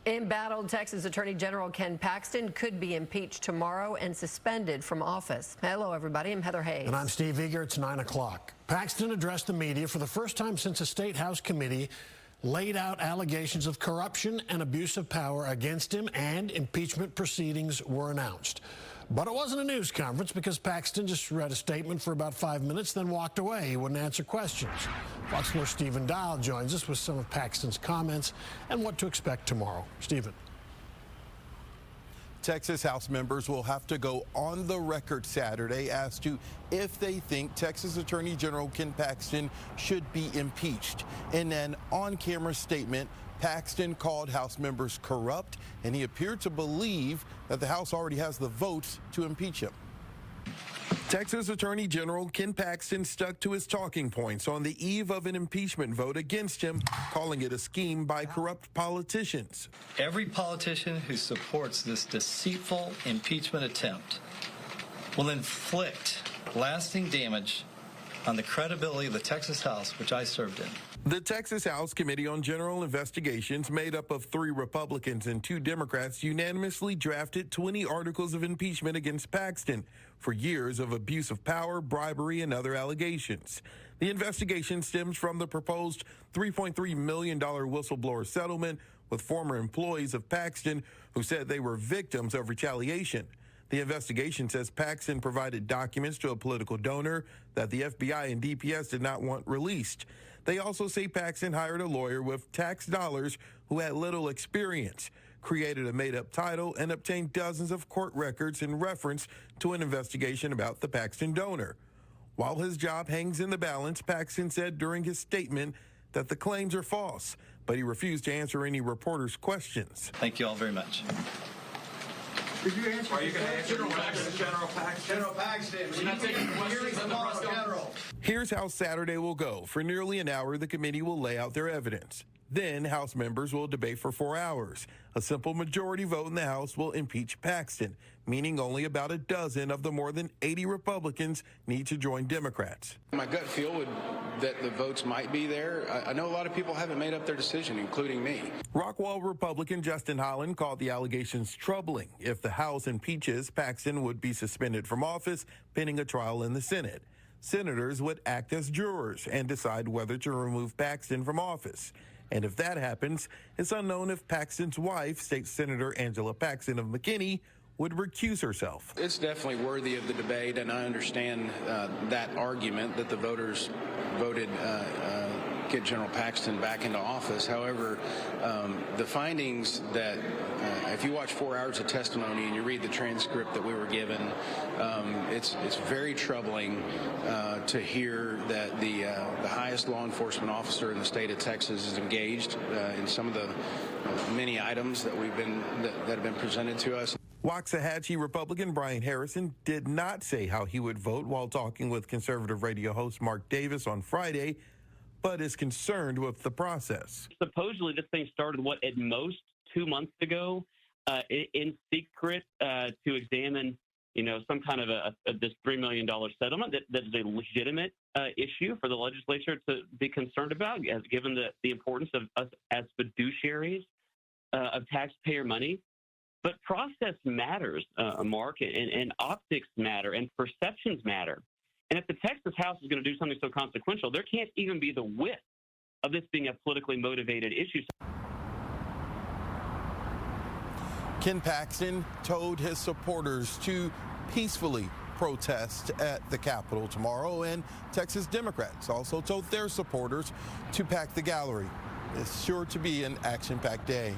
Embattled Texas Attorney General Ken Paxton could be impeached tomorrow and suspended from office. Hello, everybody. I'm Heather Hayes. And I'm Steve Eager. It's 9 o'clock. Paxton addressed the media for the first time since a State House committee laid out allegations of corruption and abuse of power against him, and impeachment proceedings were announced. But it wasn't a news conference because Paxton just read a statement for about 5 minutes, then walked away. He wouldn't answer questions. Fox News' Stephen Dial joins us with some of Paxton's comments and what to expect tomorrow. Stephen. Texas House members will have to go on the record Saturday as to if they think Texas Attorney General Ken Paxton should be impeached. In an on-camera statement, Paxton called House members corrupt, and he appeared to believe that the House already has the votes to impeach him. Texas Attorney General Ken Paxton stuck to his talking points on the eve of an impeachment vote against him, calling it a scheme by corrupt politicians. Every politician who supports this deceitful impeachment attempt will inflict lasting damage on the credibility of the Texas House, which I served in. The Texas House Committee on General Investigations, made up of 3 Republicans and 2 Democrats, unanimously drafted 20 articles of impeachment against Paxton for years of abuse of power, bribery, and other allegations. The investigation stems from the proposed $3.3 million whistleblower settlement with former employees of Paxton who said they were victims of retaliation. The investigation says Paxton provided documents to a political donor that the FBI and DPS did not want released. They also say Paxton hired a lawyer with tax dollars who had little experience, created a made-up title, and obtained dozens of court records in reference to an investigation about the Paxton donor. While his job hangs in the balance, Paxton said during his statement that the claims are false, but he refused to answer any reporters' questions. Thank you all very much. Did you answer? Are you going to answer General Paxton? General Paxton. We're not taking questions from the press general. Here's how Saturday will go. For nearly an hour, the committee will lay out their evidence. Then House members will debate for 4 hours. A simple majority vote in the House will impeach Paxton, meaning only about a dozen of the more than 80 Republicans need to join Democrats. My gut feel would that the votes might be there. I know a lot of people haven't made up their decision, including me. Rockwall Republican Justin Holland called the allegations troubling. If the House impeaches, Paxton would be suspended from office pending a trial in the Senate. Senators would act as jurors and decide whether to remove Paxton from office. And if that happens, it's unknown if Paxton's wife, State Senator Angela Paxton of McKinney, would recuse herself. It's definitely worthy of the debate, and I understand that argument that the voters voted get General Paxton back into office. However, the findings that if you watch 4 hours of testimony and you read the transcript that we were given, it's very troubling to hear that the highest law enforcement officer in the state of Texas is engaged in some of the many items that that have been presented to us. Waxahachie Republican Brian Harrison did not say how he would vote while talking with conservative radio host Mark Davis on Friday, but is concerned with the process. Supposedly, this thing started, at most 2 months ago, in secret to examine, some kind of this $3 million settlement that is a legitimate issue for the legislature to be concerned about, given the importance of us as fiduciaries of taxpayer money. But process matters, Mark, and optics matter, and perceptions matter. And if the Texas House is going to do something so consequential, there can't even be the width of this being a politically motivated issue. Ken Paxton told his supporters to peacefully protest at the Capitol tomorrow, and Texas Democrats also told their supporters to pack the gallery. It's sure to be an action-packed day.